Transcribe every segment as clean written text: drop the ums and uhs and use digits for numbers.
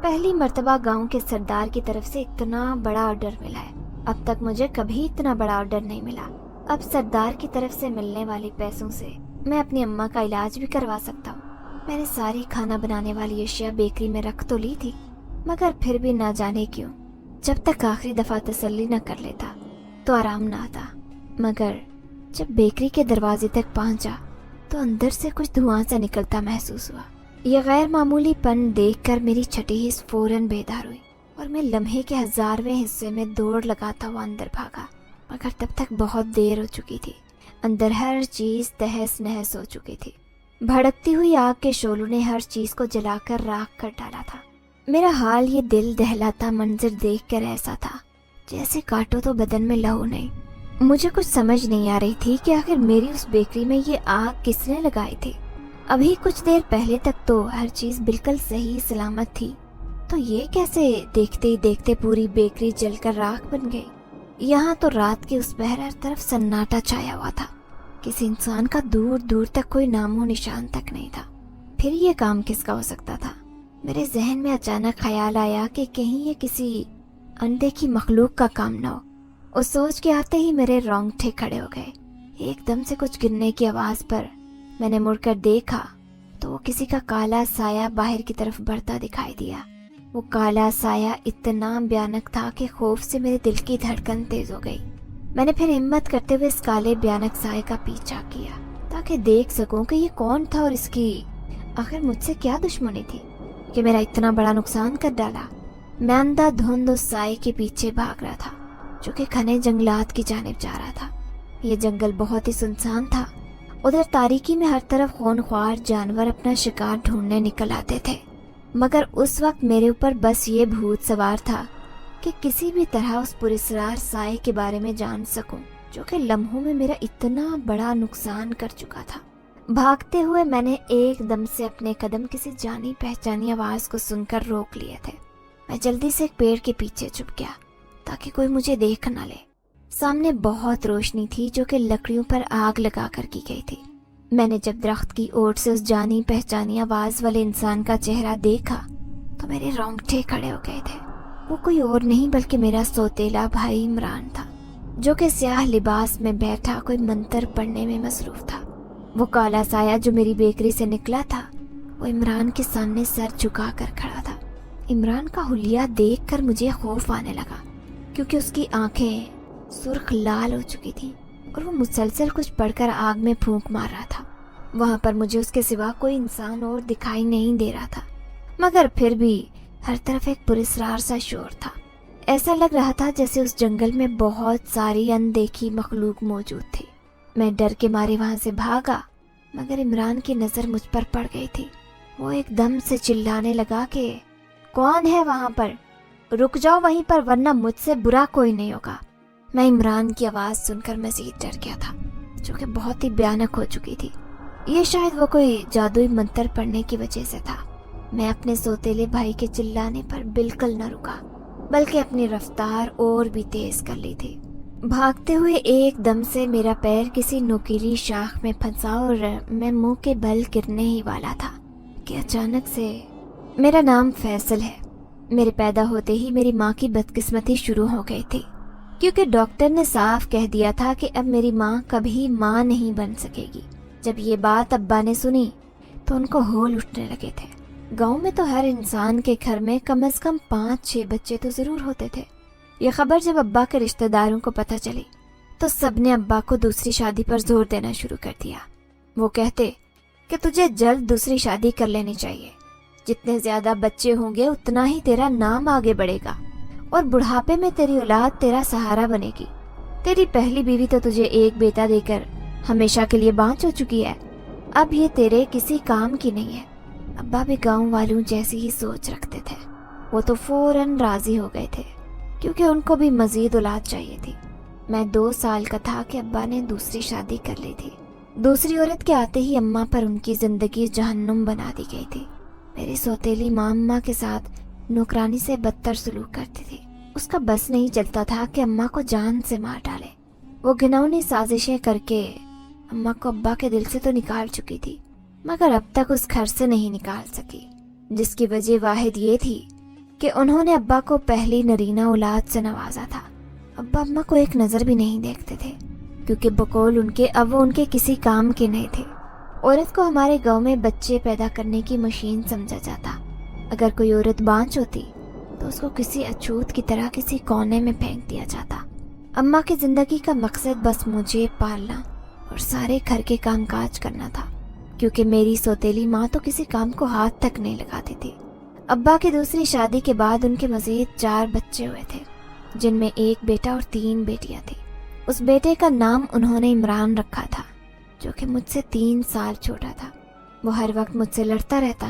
पहली मर्तबा गांव के सरदार की तरफ से इतना बड़ा ऑर्डर मिला है। अब तक मुझे कभी इतना बड़ा ऑर्डर नहीं मिला। अब सरदार की तरफ से मिलने वाले पैसों से मैं अपनी अम्मा का इलाज भी करवा सकता हूँ। मैंने सारी खाना बनाने वाली अशिया बेकरी में रख तो ली थी, मगर फिर भी ना जाने क्यों जब तक आखिरी दफा तसल्ली न कर लेता तो आराम न आता। मगर जब बेकरी के दरवाजे तक पहुंचा तो अंदर से कुछ धुआं सा निकलता महसूस हुआ। यह गैर मामूली पन देखकर मेरी छठी हिस्स फौरन बेदार हुई और मैं लम्हे के 1000वें हिस्से में दौड़ लगाता हुआ अंदर भागा। मगर तब तक बहुत देर हो चुकी थी। अंदर हर चीज तहस नहस हो चुकी थी। भड़कती हुई आग के शोलों ने हर चीज को जलाकर राख कर डाला था। मेरा हाल ये दिल दहलाता मंजर देखकर ऐसा था जैसे काटो तो बदन में लहू नहीं। मुझे कुछ समझ नहीं आ रही थी कि आखिर मेरी उस बेकरी में ये आग किसने लगाई थी। अभी कुछ देर पहले तक तो हर चीज बिल्कुल सही सलामत थी, तो ये कैसे देखते ही देखते पूरी बेकरी जलकर राख बन गई। यहाँ तो रात के उस पहर हर तरफ सन्नाटा छाया हुआ था। किसी इंसान का दूर दूर तक कोई नामो निशान तक नहीं था। फिर ये काम किसका हो सकता था। मेरे जहन में अचानक ख्याल आया कि कहीं ये किसी अनदेखी मखलूक का काम न हो। उस सोच के आते ही मेरे रोंगटे खड़े हो गए। एकदम से कुछ गिरने की आवाज पर मैंने मुड़कर देखा तो वो किसी का काला साया बाहर की तरफ बढ़ता दिखाई दिया। वो काला साया इतना भयानक था कि खौफ से मेरे दिल की धड़कन तेज हो गई। मैंने फिर हिम्मत करते हुए इस काले भयानक साये का पीछा किया ताकि देख सकूं कि ये कौन था और इसकी आखिर मुझसे क्या दुश्मनी थी कि मेरा इतना बड़ा नुकसान कर डाला। मैं अंधाधुंध उस साये के पीछे भाग रहा था जो कि घने जंगलात की जानिब जा रहा था। ये जंगल बहुत ही सुनसान था। उधर तारीकी में हर तरफ खूंखार जानवर अपना शिकार ढूंढने निकल आते थे, मगर उस वक्त मेरे ऊपर बस ये भूत सवार था कि किसी भी तरह उस पुरस्कार साये के बारे में जान सकूं जो कि लम्हों में मेरा इतना बड़ा नुकसान कर चुका था। भागते हुए मैंने एकदम से अपने कदम किसी जानी पहचानी आवाज को सुनकर रोक लिए थे। मैं जल्दी से एक पेड़ के पीछे छुप गया ताकि कोई मुझे देख न ले। सामने बहुत रोशनी थी जो कि लकड़ियों पर आग लगा कर की गई थी। मैंने जब दरख्त की ओट से उस जानी पहचानी आवाज वाले इंसान का चेहरा देखा तो मेरे रोंगटे खड़े हो गए थे। वो कोई और नहीं बल्कि मेरा सौतेला भाई इमरान था जो कि स्याह लिबास में बैठा कोई मंत्र पढ़ने में मसरूफ था। वो काला साया जो मेरी बेकरी से निकला था वो इमरान के सामने सर झुका कर खड़ा था। इमरान का हुलिया देखकर मुझे खौफ आने लगा क्योंकि उसकी आंखें सुर्ख लाल हो चुकी थी और वो मुसलसल कुछ पढ़कर आग में फूंक मार रहा था। वहां पर मुझे उसके सिवा कोई इंसान और दिखाई नहीं दे रहा था, मगर फिर भी हर तरफ एक पुरस्कार सा शोर था। ऐसा लग रहा था जैसे उस जंगल में बहुत सारी अनदेखी मखलूक मौजूद थी। मैं डर के मारे वहां से भागा, मगर इमरान की नजर मुझ पर पड़ गई थी। वो एकदम से चिल्लाने लगा कि कौन है वहां पर, रुक जाओ वहीं पर वरना मुझसे बुरा कोई नहीं होगा। मैं इमरान की आवाज सुनकर मजीद डर गया था जो कि बहुत ही भयानक हो चुकी थी। ये शायद वो कोई जादुई मंत्र पढ़ने की वजह से था। मैं अपने सौतेले भाई के चिल्लाने पर बिल्कुल न रुका बल्कि अपनी रफ्तार और भी तेज कर ली थी। भागते हुए एकदम से मेरा पैर किसी नुकीली शाख में फंसा और मैं मुंह के बल गिरने ही वाला था कि अचानक से मेरा नाम फैसल है। मेरे पैदा होते ही मेरी माँ की बदकिस्मती शुरू हो गई थी क्योंकि डॉक्टर ने साफ कह दिया था कि अब मेरी माँ कभी माँ नहीं बन सकेगी। जब ये बात अब्बा ने सुनी तो उनको होल उठने लगे थे। गांव में तो हर इंसान के घर में कम से कम 5-6 बच्चे तो जरूर होते थे। यह खबर जब अब्बा के रिश्तेदारों को पता चली तो सबने अब्बा को दूसरी शादी पर जोर देना शुरू कर दिया। वो कहते कि तुझे जल्द दूसरी शादी कर लेनी चाहिए। जितने ज्यादा बच्चे होंगे उतना ही तेरा नाम आगे बढ़ेगा और बुढ़ापे में तेरी औलाद तेरा सहारा बनेगी। तेरी पहली बीवी तो तुझे एक बेटा देकर हमेशा के लिए बांझ हो चुकी है, अब ये तेरे किसी काम की नहीं है। अब्बा भी गांव वालों जैसी ही सोच रखते थे। वो तो फौरन राजी हो गए थे क्योंकि उनको भी मजीद औलाद चाहिए थी। मैं 2 साल का था कि अब्बा ने दूसरी शादी कर ली थी। दूसरी औरत के आते ही अम्मा पर उनकी जिंदगी जहन्नुम बना दी गई थी। मेरी सौतेली माँ अम्मा के साथ नौकरानी से बदतर सलूक करती थी। उसका बस नहीं चलता था कि अम्मा को जान से मार डाले। वो घिनौनी साजिशें करके अम्मा को अब्बा के दिल से तो निकाल चुकी थी, मगर अब तक उस घर से नहीं निकाल सकी, जिसकी वजह वाहिद ये थी کہ انہوں نے ابا کو پہلی نرینہ اولاد سے نوازا تھا۔ ابا اماں کو ایک نظر بھی نہیں دیکھتے تھے، کیونکہ بقول ان کے اب وہ ان کے کسی کام کے نہیں تھے۔ عورت کو ہمارے گاؤں میں بچے پیدا کرنے کی مشین سمجھا جاتا۔ اگر کوئی عورت بانجھ ہوتی تو اس کو کسی اچھوت کی طرح کسی کونے میں پھینک دیا جاتا۔ اماں کی زندگی کا مقصد بس مجھے پالنا اور سارے گھر کے کام کاج کرنا تھا، کیونکہ میری سوتیلی ماں تو کسی کام کو ہاتھ تک نہیں لگاتی تھی۔ ابا کی دوسری شادی کے بعد ان کے مزید 4 بچے ہوئے تھے، جن میں ایک بیٹا اور 3 بیٹیاں تھیں۔ اس بیٹے کا نام انہوں نے عمران رکھا تھا، جو کہ مجھ سے 3 سال چھوٹا تھا۔ وہ ہر وقت مجھ سے لڑتا رہتا۔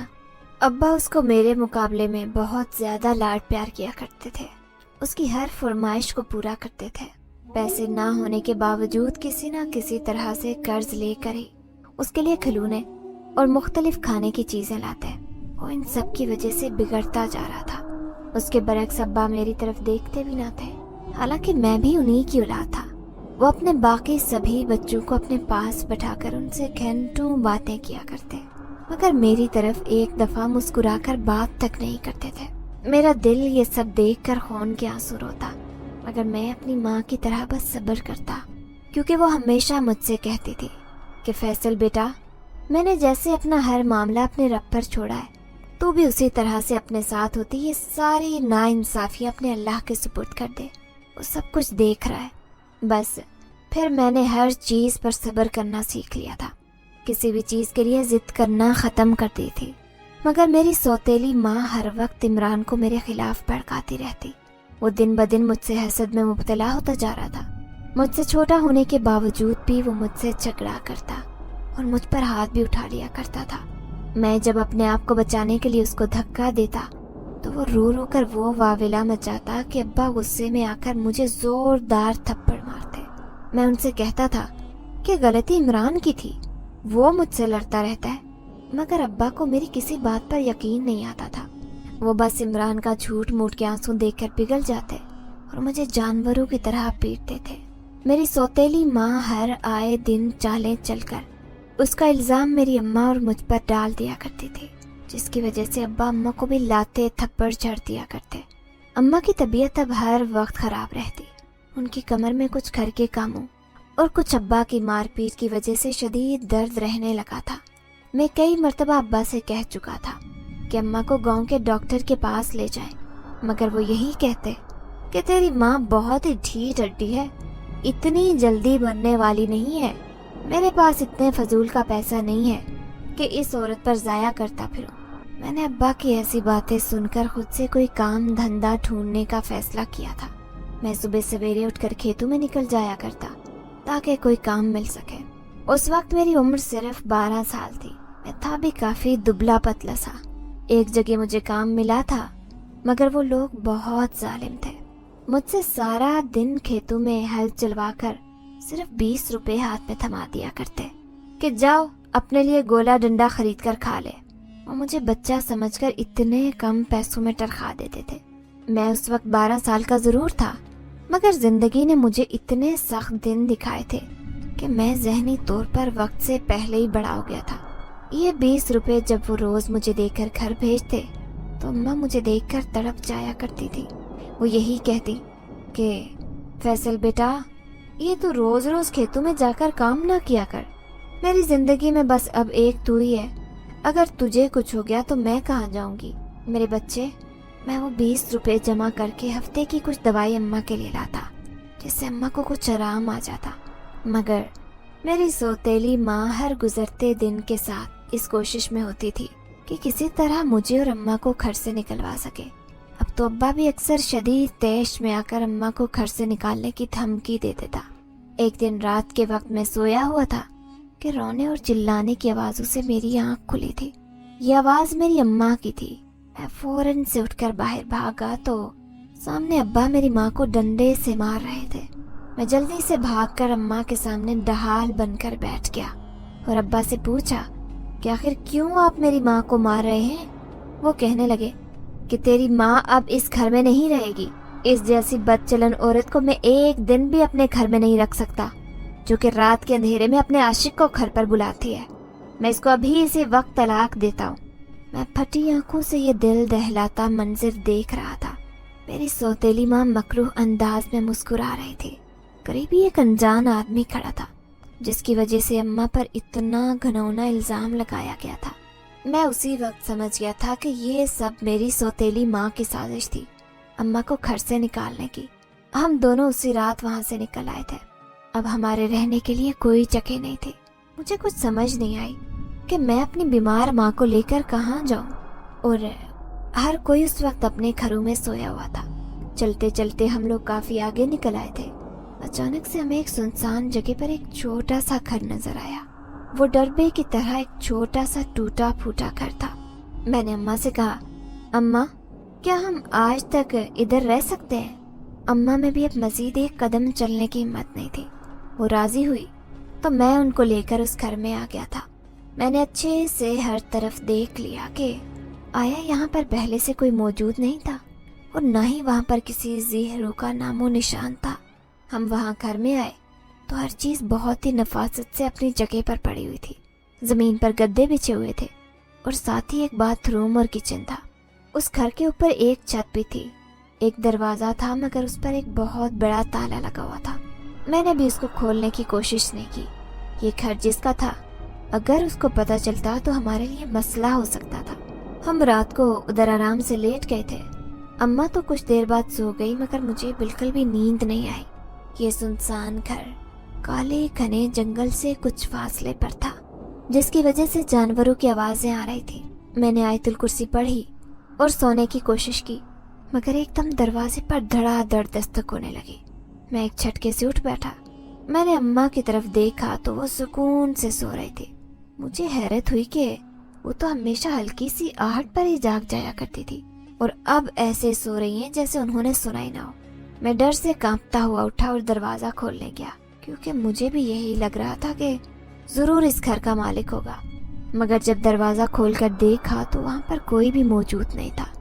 ابا اس کو میرے مقابلے میں بہت زیادہ لاڈ پیار کیا کرتے تھے، اس کی ہر فرمائش کو پورا کرتے تھے۔ پیسے نہ ہونے کے باوجود کسی نہ کسی طرح سے قرض لے کر ہی اس کے لیے کھلونے اور مختلف کھانے کی چیزیں لاتے۔ وہ ان سب کی وجہ سے بگڑتا جا رہا تھا۔ اس کے برعکس ابا میری طرف دیکھتے بھی نہ تھے، حالانکہ میں بھی انہی کی اولاد تھا۔ وہ اپنے باقی سبھی بچوں کو اپنے پاس بٹھا کر ان سے گھنٹوں باتیں کیا کرتے، مگر میری طرف ایک دفعہ مسکرا کر بات تک نہیں کرتے تھے۔ میرا دل یہ سب دیکھ کر خون کے آنسو روتا، مگر میں اپنی ماں کی طرح بس صبر کرتا، کیونکہ وہ ہمیشہ مجھ سے کہتی تھی کہ فیصل بیٹا، میں نے جیسے اپنا ہر معاملہ اپنے رب پر چھوڑا ہے، تو بھی اسی طرح سے اپنے ساتھ ہوتی یہ ساری ناانصافیاں اپنے اللہ کے سپرد کر دے، وہ سب کچھ دیکھ رہا ہے۔ بس پھر میں نے ہر چیز پر صبر کرنا سیکھ لیا تھا، کسی بھی چیز کے لیے ضد کرنا ختم کر دی تھی۔ مگر میری سوتیلی ماں ہر وقت عمران کو میرے خلاف بھڑکاتی رہتی۔ وہ دن بدن مجھ سے حسد میں مبتلا ہوتا جا رہا تھا۔ مجھ سے چھوٹا ہونے کے باوجود بھی وہ مجھ سے جھگڑا کرتا اور مجھ پر ہاتھ بھی اٹھا لیا کرتا تھا۔ میں جب اپنے آپ کو بچانے کے لیے اس کو دھکا دیتا تو وہ رو رو کر وہ واویلا مچاتا کہ ابا غصے میں آ کر مجھے زوردار تھپڑ مارتے۔ میں ان سے کہتا تھا کہ غلطی عمران کی تھی، وہ مجھ سے لڑتا رہتا ہے، مگر ابا کو میری کسی بات پر یقین نہیں آتا تھا۔ وہ بس عمران کا جھوٹ موٹ کے آنسو دیکھ کر پگھل جاتے اور مجھے جانوروں کی طرح پیٹتے تھے۔ میری سوتیلی ماں ہر آئے دن چالیں چل کر اس کا الزام میری اماں اور مجھ پر ڈال دیا کرتی تھی، جس کی وجہ سے ابا اماں کو بھی لاتے تھپڑ جھڑ دیا کرتے۔ اماں کی طبیعت اب ہر وقت خراب رہتی۔ ان کی کمر میں کچھ گھر کے کاموں اور کچھ ابا کی مار پیٹ کی وجہ سے شدید درد رہنے لگا تھا۔ میں کئی مرتبہ ابا سے کہہ چکا تھا کہ اماں کو گاؤں کے ڈاکٹر کے پاس لے جائیں، مگر وہ یہی کہتے کہ تیری ماں بہت ہی ڈھیٹ ہڈی ہے، اتنی جلدی بننے والی نہیں ہے، میرے پاس اتنے فضول کا پیسہ نہیں ہے کہ اس عورت پر ضائع کرتا پھروں۔ میں نے ابا کی ایسی باتیں سن کر خود سے کوئی کام دھندا ڈھونڈنے کا فیصلہ کیا تھا۔ میں صبح سویرے اٹھ کر کھیتوں میں نکل جایا کرتا تاکہ کوئی کام مل سکے۔ اس وقت میری عمر صرف 12 سال تھی۔ میں تھا بھی کافی دبلا پتلا سا۔ ایک جگہ مجھے کام ملا تھا، مگر وہ لوگ بہت ظالم تھے۔ مجھ سے سارا دن کھیتوں میں ہل چلوا کر صرف 20 روپے ہاتھ میں تھما دیا کرتے کہ جاؤ اپنے لیے گولا ڈنڈا خرید کر کھا لے۔ وہ مجھے بچہ سمجھ کر اتنے کم پیسوں میں ٹرخا دیتے تھے۔ میں اس وقت 12 سال کا ضرور تھا، مگر زندگی نے مجھے اتنے سخت دن دکھائے تھے کہ میں ذہنی طور پر وقت سے پہلے ہی بڑا ہو گیا تھا۔ یہ 20 روپے جب وہ روز مجھے دے کر گھر بھیجتے تو اماں مجھے دیکھ کر تڑپ جایا کرتی تھی۔ وہ یہی کہتی کہ فیصل بیٹا، یہ تو روز روز کھیتوں میں جا کر کام نہ کیا کر، میری زندگی میں بس اب ایک تو ہی ہے، اگر تجھے کچھ ہو گیا تو میں کہاں جاؤں گی؟ میرے بچے، میں وہ 20 روپے جمع کر کے ہفتے کی کچھ دوائی اماں کے لیے لاتا جس سے اماں کو کچھ آرام آ جاتا، مگر میری سوتیلی ماں ہر گزرتے دن کے ساتھ اس کوشش میں ہوتی تھی کہ کسی طرح مجھے اور اماں کو گھر سے نکلوا سکے۔ اب تو ابا بھی اکثر شدید تیش میں آ کر اماں کو گھر سے نکالنے کی دھمکی دیتے تھا۔ ایک دن رات کے وقت میں سویا ہوا تھا کہ رونے اور چلانے کی آوازوں سے میری آنکھ کھلی تھی۔ یہ آواز میری اماں کی تھی۔ میں فوراً سے اٹھ کر باہر بھاگا تو سامنے ابا میری ماں کو ڈنڈے سے مار رہے تھے۔ میں جلدی سے بھاگ کر اماں کے سامنے ڈھال بن کر بیٹھ گیا اور ابا سے پوچھا کہ آخر کیوں آپ میری ماں کو مار رہے ہیں؟ وہ کہنے لگے کہ تیری ماں اب اس گھر میں نہیں رہے گی، اس جیسی بد چلن عورت کو میں ایک دن بھی اپنے گھر میں نہیں رکھ سکتا، جو کہ رات کے اندھیرے میں اپنے عاشق کو گھر پر بلاتی ہے۔ میں اس کو ابھی اسی وقت طلاق دیتا ہوں۔ मैं फटी आंखों से ये दिल दहलाता मंजर देख रहा था। मेरी सौतेली माँ मकरूह अंदाज में मुस्कुरा रही थी। करीब ही एक अनजान आदमी खड़ा था जिसकी वजह से अम्मा पर इतना घिनौना इल्जाम लगाया गया था। मैं उसी वक्त समझ गया था कि ये सब मेरी सौतेली माँ की साजिश थी, अम्मा को घर से निकालने की। हम दोनों उसी रात वहाँ से निकल आए थे। अब हमारे रहने के लिए कोई जगह नहीं थी। मुझे कुछ समझ नहीं आई कि मैं अपनी बीमार माँ को लेकर कहाँ जाऊँ, और हर कोई उस वक्त अपने घरों में सोया हुआ था। चलते चलते हम लोग काफी आगे निकल आए थे। अचानक से हमें एक सुनसान जगह पर एक छोटा सा घर नजर आया। वो डरबे की तरह एक छोटा सा टूटा फूटा घर था। मैंने अम्मा से कहा, अम्मा क्या हम आज तक इधर रह सकते हैं? अम्मा में भी अब मजीद एक कदम चलने की हिम्मत नहीं थी। वो राजी हुई तो मैं उनको लेकर उस घर में आ गया था। मैंने अच्छे से हर तरफ देख लिया कि आया यहाँ पर पहले से कोई मौजूद नहीं था, और न ही वहाँ पर किसी ज़ेहरों का नामो निशान था। हम वहाँ घर में आए तो हर चीज़ बहुत ही नफासत से अपनी जगह पर पड़ी हुई थी। ज़मीन पर गद्दे बिछे हुए थे और साथ ही एक बाथरूम और किचन था। उस घर के ऊपर एक छत भी थी। एक दरवाज़ा था मगर उस पर एक बहुत बड़ा ताला लगा हुआ था। मैंने भी उसको खोलने की कोशिश नहीं की। ये घर जिसका था, अगर उसको पता चलता तो हमारे लिए मसला हो सकता था। हम रात को उधर आराम से लेट गए थे। अम्मा तो कुछ देर बाद सो गई मगर मुझे बिल्कुल भी नींद नहीं आई। ये सुनसान घर काले घने जंगल से कुछ फासले पर था, जिसकी वजह से जानवरों की आवाजें आ रही थी। मैंने आयतुल कुर्सी पढ़ी और सोने की कोशिश की, मगर एकदम दरवाजे पर धड़ाधड़ दस्तक होने लगी। मैं एक झटके से उठ बैठा। मैंने अम्मा की तरफ देखा तो वो सुकून से सो रही थी। मुझे हैरत हुई कि वो तो हमेशा हल्की सी आहट पर ही जाग जाया करती थी, और अब ऐसे सो रही हैं जैसे उन्होंने सुना ही ना हो। मैं डर से कांपता हुआ उठा और दरवाजा खोलने गया, क्योंकि मुझे भी यही लग रहा था कि जरूर इस घर का मालिक होगा। मगर जब दरवाजा खोलकर देखा तो वहाँ पर कोई भी मौजूद नहीं था।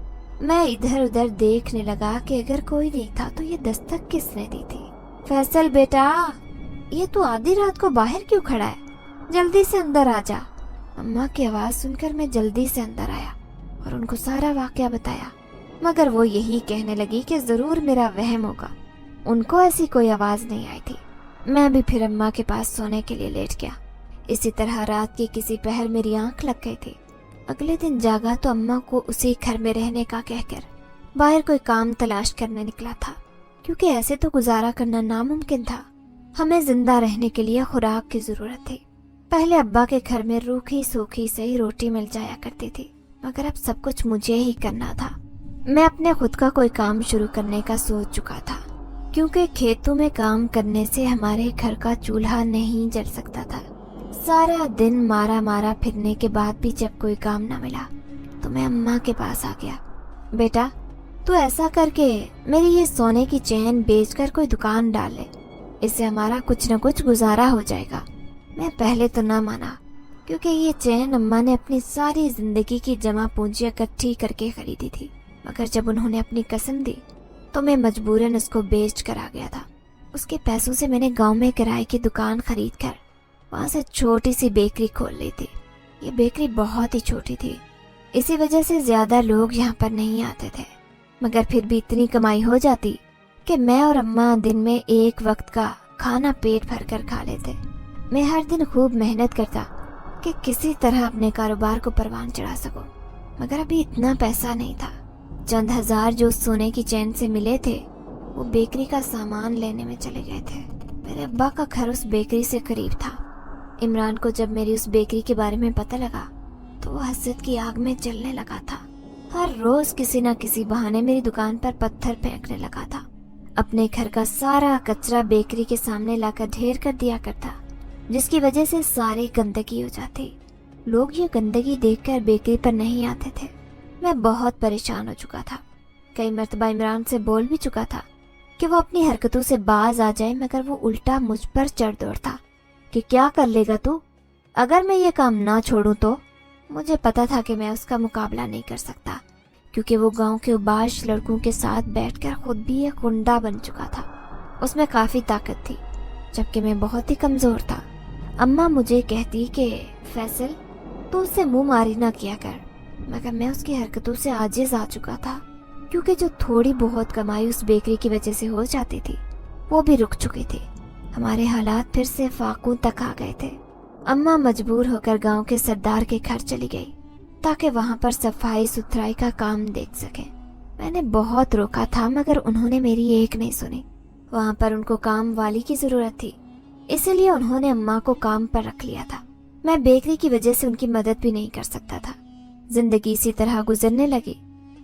मैं इधर उधर देखने लगा कि अगर कोई नहीं था तो ये दस्तक किसने दी थी। फैसल बेटा, ये तू आधी रात को बाहर क्यों खड़ा है? जल्दी से अंदर आ जा। अम्मा की आवाज सुनकर मैं जल्दी से अंदर आया और उनको सारा वाकया बताया, मगर वो यही कहने लगी कि जरूर मेरा वहम होगा। उनको ऐसी कोई आवाज नहीं आई थी। मैं भी फिर अम्मा के पास सोने के लिए लेट गया। इसी तरह रात की किसी पहर मेरी आंख लग गई थी। अगले दिन जागा तो अम्मा को उसी घर में रहने का कहकर बाहर कोई काम तलाश करने निकला था, क्योंकि ऐसे तो गुजारा करना नामुमकिन था। हमें जिंदा रहने के लिए खुराक की जरूरत थी। पहले अब्बा के घर में रूखी सूखी सही रोटी मिल जाया करती थी, मगर अब सब कुछ मुझे ही करना था। मैं अपने खुद का कोई काम शुरू करने का सोच चुका था, क्योंकि खेतों में काम करने से हमारे घर का चूल्हा नहीं जल सकता था। सारा दिन मारा मारा फिरने के बाद भी जब कोई काम न मिला तो मैं अम्मा के पास आ गया। बेटा, तू ऐसा करके मेरी ये सोने की चेन बेचकर कोई दुकान डाल ले, इससे हमारा कुछ न कुछ गुजारा हो जाएगा। मैं पहले तो ना माना, क्योंकि ये चेन अम्मा ने अपनी सारी जिंदगी की जमा पूंजी इकट्ठी करके खरीदी थी। मगर जब उन्होंने अपनी कसम दी तो मैं मजबूरन उसको बेच कर आ गया था। उसके पैसों से मैंने गांव में किराए की दुकान खरीद कर वहाँ से छोटी सी बेकरी खोल ली थी। ये बेकरी बहुत ही छोटी थी, इसी वजह से ज्यादा लोग यहाँ पर नहीं आते थे, मगर फिर भी इतनी कमाई हो जाती कि मैं और अम्मा दिन में एक वक्त का खाना पेट भर कर खा लेते। मैं हर दिन खूब मेहनत करता कि किसी तरह अपने कारोबार को परवान चढ़ा सकूं, मगर अभी इतना पैसा नहीं था। चंद हजार जो सोने की चैन से मिले थे वो बेकरी का सामान लेने में चले गए थे। मेरे अब्बा का घर उस बेकरी से करीब था। इमरान को जब मेरी उस बेकरी के बारे में पता लगा तो वो हसरत की आग में जलने लगा था। हर रोज किसी न किसी बहाने मेरी दुकान पर पत्थर फेंकने लगा था। अपने घर का सारा कचरा बेकरी के सामने लाकर ढेर कर दिया करता, जिसकी वजह से सारी गंदगी हो जाती। लोग ये गंदगी देखकर बेकरी पर नहीं आते थे। मैं बहुत परेशान हो चुका था। कई मर्तबा इमरान से बोल भी चुका था कि वो अपनी हरकतों से बाज आ जाए, मगर वो उल्टा मुझ पर चढ़ दौड़ता कि क्या कर लेगा तू अगर मैं ये काम ना छोड़ूं तो। मुझे पता था कि मैं उसका मुकाबला नहीं कर सकता, क्योंकि वो गांव के उबाश लड़कों के साथ बैठकर खुद भी एक गुंडा बन चुका था। उसमें काफी ताकत थी, जबकि मैं बहुत ही कमजोर था। अम्मा मुझे कहती कि फैसल, तू उससे मुंह मारी ना किया कर, मगर मैं उसकी हरकतों से आजिज आ चुका था, क्योंकि जो थोड़ी बहुत कमाई उस बेकरी की वजह से हो जाती थी वो भी रुक चुकी थी। हमारे हालात फिर से फाकूं तक आ गए थे। अम्मा मजबूर होकर गांव के सरदार के घर चली गई ताकि वहां पर सफाई सुथराई का काम देख सके। मैंने बहुत रोका था मगर उन्होंने मेरी एक नहीं सुनी। वहां पर उनको काम वाली की जरूरत थी, इसलिए उन्होंने अम्मा को काम पर रख लिया था। मैं बेकरी की वजह से उनकी मदद भी नहीं कर सकता था। जिंदगी इसी तरह गुजरने लगी।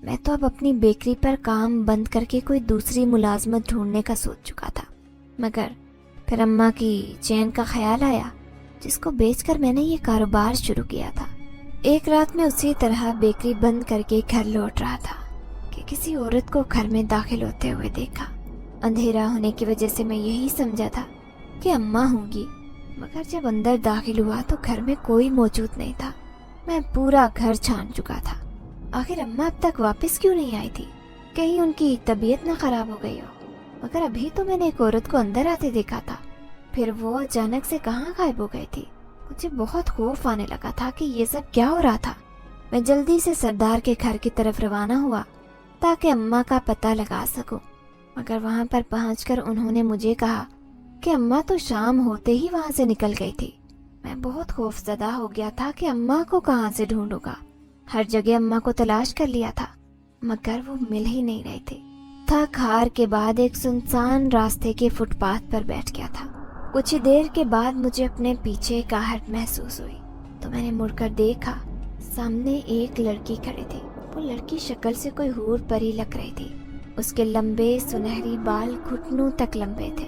मैं तो अब अपनी बेकरी पर काम बंद करके कोई दूसरी मुलाजमत ढूंढने का सोच चुका था, मगर फिर अम्मा की चेन का ख्याल आया, जिसको बेचकर मैंने ये कारोबार शुरू किया था। एक रात में उसी तरह बेकरी बंद करके घर लौट रहा था कि किसी औरत को घर में दाखिल होते हुए देखा। अंधेरा होने की वजह से मैं यही समझा था कि अम्मा होंगी, मगर जब अंदर दाखिल हुआ तो घर में कोई मौजूद नहीं था। मैं पूरा घर छान चुका था। आखिर अम्मा अब तक वापस क्यों नहीं आई थी? कहीं उनकी तबीयत न खराब हो गई हो? मगर अभी तो मैंने एक औरत को अंदर आते देखा था, फिर वो अचानक से कहाँ गायब हो गई थी। मुझे बहुत खौफ आने लगा था कि ये सब क्या हो रहा था। मैं जल्दी से सरदार के घर की तरफ रवाना हुआ ताकि अम्मा का पता लगा सकूं, मगर वहां पर पहुंचकर उन्होंने मुझे कहा कि अम्मा तो शाम होते ही वहां से निकल गई थी। मैं बहुत खौफजदा हो गया था कि अम्मा को कहाँ से ढूंढूंगा। हर जगह अम्मा को तलाश कर लिया था, मगर वो मिल ही नहीं रही थी। थक हार के बाद एक सुनसान रास्ते के फुटपाथ पर बैठ गया था। कुछ ही देर के बाद मुझे अपने पीछे एक आहट महसूस हुई, तो मैंने मुड़कर देखा। सामने एक लड़की खड़ी थी। वो लड़की शक्ल से कोई हूर परी लग रही थी। उसके लंबे सुनहरी बाल घुटनों तक लंबे थे,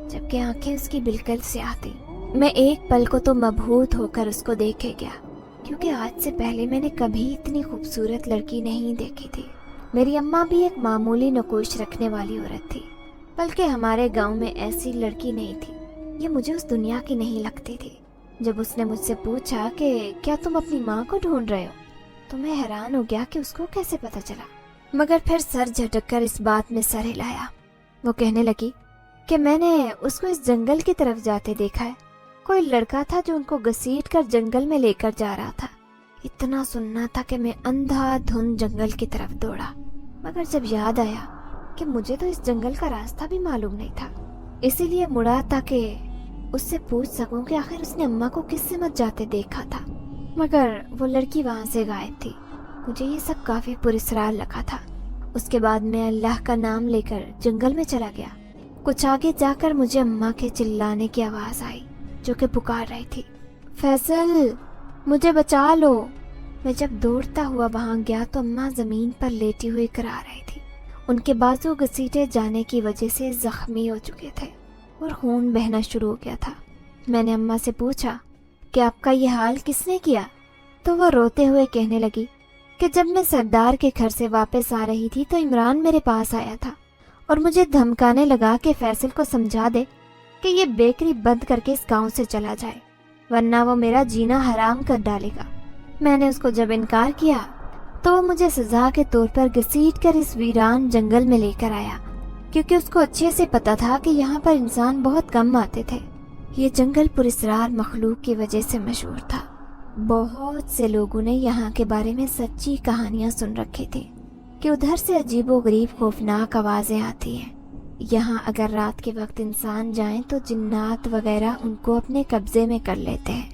जबकि आंखें उसकी बिल्कुल स्याह थी। मैं एक पल को तो मबहूत होकर उसको देखे गया, क्योंकि आज से पहले मैंने कभी इतनी खूबसूरत लड़की नहीं देखी थी। मेरी अम्मा भी एक मामूली नकोश रखने वाली औरत थी, बल्कि हमारे गांव में ऐसी लड़की नहीं थी। ये मुझे उस दुनिया की नहीं लगती थी। जब उसने मुझसे पूछा कि क्या तुम अपनी माँ को ढूंढ रहे हो, तो मैं हैरान हो गया कि उसको कैसे पता चला, मगर फिर सर झटक कर इस बात में सर हिलाया। वो कहने लगी कि मैंने उसको इस जंगल की तरफ जाते देखा है। कोई लड़का था जो उनको घसीट कर जंगल में लेकर जा रहा था। इतना सुनना था कि मैं अंधाधुंध जंगल की तरफ दौड़ा, मगर जब याद आया कि मुझे तो इस जंगल का रास्ता भी मालूम नहीं था, इसीलिए मुड़ा ताकि उससे पूछ सकूं कि आखिर उसने अम्मा को किस समझ जाते देखा था। मगर वो लड़की वहां से गायब थी। मुझे ये सब काफी पुरस्कार लगा था। उसके बाद मैं अल्लाह का नाम लेकर जंगल में चला गया। कुछ आगे जाकर मुझे अम्मा के चिल्लाने की आवाज आई, जो कि पुकार रही थी, फैसल मुझे बचा लो। मैं जब दौड़ता हुआ वहां गया तो अम्मा जमीन पर लेटी हुई करा रही थी। उनके बाजू घसीटे जाने की वजह से जख्मी हो चुके थे और खून बहना शुरू हो गया था। मैंने अम्मा से पूछा कि आपका ये हाल किसने किया, तो वो रोते हुए कहने लगी कि जब मैं सरदार के घर से वापस आ रही थी तो इमरान मेरे पास आया था और मुझे धमकाने लगा कि फैसल को समझा दे कि ये बेकरी बंद करके इस गांव से चला जाए, वरना वो मेरा जीना हराम कर डालेगा। मैंने उसको जब इनकार किया तो वो मुझे सजा के तौर पर घसीट कर इस वीरान जंगल में लेकर आया, क्योंकि उसको अच्छे से पता था कि यहाँ पर इंसान बहुत कम आते थे। ये जंगल पुरस्कार मखलूक की वजह से मशहूर था। बहुत से लोगों ने यहाँ के बारे में सच्ची कहानियाँ सुन रखी थी कि उधर से अजीबोगरीब खौफनाक आवाजें आती हैं। यहाँ अगर रात के वक्त इंसान जाएं तो जिन्नात वगैरह उनको अपने कब्जे में कर लेते हैं,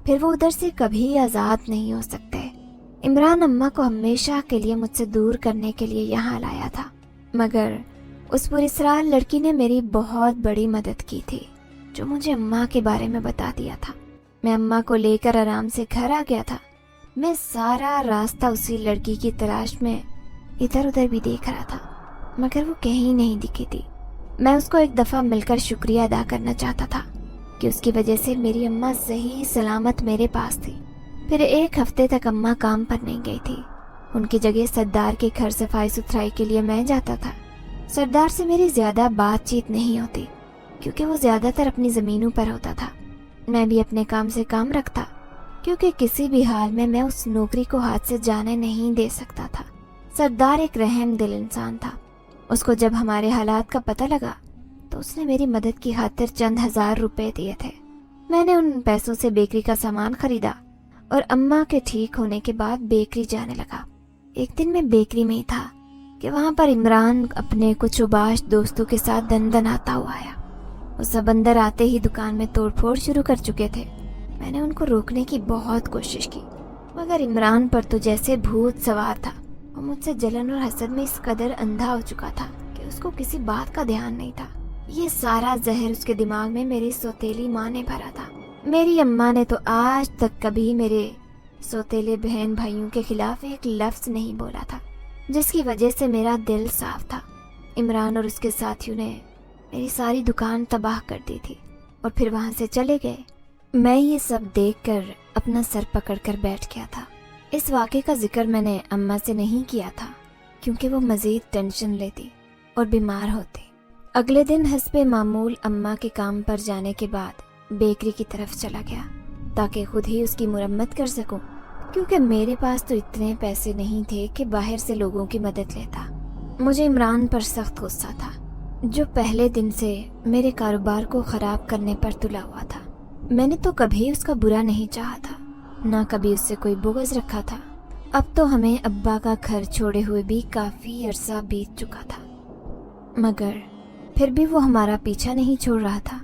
फिर वो उधर से कभी आज़ाद नहीं हो सकते। इमरान अम्मा को हमेशा के लिए मुझसे दूर करने के लिए यहाँ लाया था, मगर उस पुरस्कार लड़की ने मेरी बहुत बड़ी मदद की थी, जो मुझे अम्मा के बारे में बता दिया था। मैं अम्मा को लेकर आराम से घर आ गया था। मैं सारा रास्ता उसी लड़की की तलाश में इधर उधर भी देख रहा था, मगर वो कहीं नहीं दिखी थी। मैं उसको एक दफ़ा मिलकर शुक्रिया अदा करना चाहता था कि उसकी वजह से मेरी अम्मा सही सलामत मेरे पास थी। फिर एक हफ्ते तक अम्मा काम पर नहीं गई थी। उनकी जगह सरदार के घर सफाई सुथराई के लिए मैं जाता था। सरदार से मेरी ज़्यादा बातचीत नहीं होती, क्योंकि वो ज़्यादातर अपनी ज़मीनों पर होता था। मैं भी अपने काम से काम रखता, क्योंकि किसी भी हाल में मैं उस नौकरी को हाथ से जाने नहीं दे सकता था। सरदार एक रहम दिल इंसान था। उसको जब हमारे हालात का पता लगा तो उसने मेरी मदद की खातिर चंद 1000 रुपए दिए थे। मैंने उन पैसों से बेकरी का सामान खरीदा और अम्मा के ठीक होने के बाद बेकरी जाने लगा। एक दिन मैं बेकरी में ही था कि वहाँ पर इमरान अपने कुछ उबाश दोस्तों के साथ दनदनाता हुआ आया। वो सब अंदर आते ही दुकान में तोड़फोड़ शुरू कर चुके थे। मैंने उनको रोकने की बहुत कोशिश की, मगर इमरान पर तो जैसे भूत सवार था। वो मुझसे जलन और हसद में इस कदर अंधा हो चुका था कि उसको किसी बात का ध्यान नहीं था। ये सारा जहर उसके दिमाग में मेरी सौतेली माँ ने भरा था। मेरी अम्मा ने तो आज तक कभी मेरे सौतेले बहन भाइयों के खिलाफ एक लफ्ज नहीं बोला था, जिसकी वजह से मेरा दिल साफ था। इमरान और उसके साथियों ने मेरी सारी दुकान तबाह कर दी थी और फिर वहाँ से चले गए। मैं ये सब देखकर अपना सर पकड़कर बैठ गया था। इस वाक़े का जिक्र मैंने अम्मा से नहीं किया था क्योंकि वो मज़ीद टेंशन लेती और बीमार होती। अगले दिन हस्बे मामूल अम्मा के काम पर जाने के बाद बेकरी की तरफ चला गया ताकि खुद ही उसकी मुरम्मत कर सकूं, क्योंकि मेरे पास तो इतने पैसे नहीं थे कि बाहर से लोगों की मदद लेता। मुझे इमरान पर सख्त गुस्सा था, जो पहले दिन से मेरे कारोबार को ख़राब करने पर तुला हुआ था। मैंने तो कभी उसका बुरा नहीं चाहा था, ना कभी उससे कोई बुग़्ज़ रखा था। अब तो हमें अब्बा का घर छोड़े हुए भी काफ़ी अरसा बीत चुका था, मगर फिर भी वो हमारा पीछा नहीं छोड़ रहा था।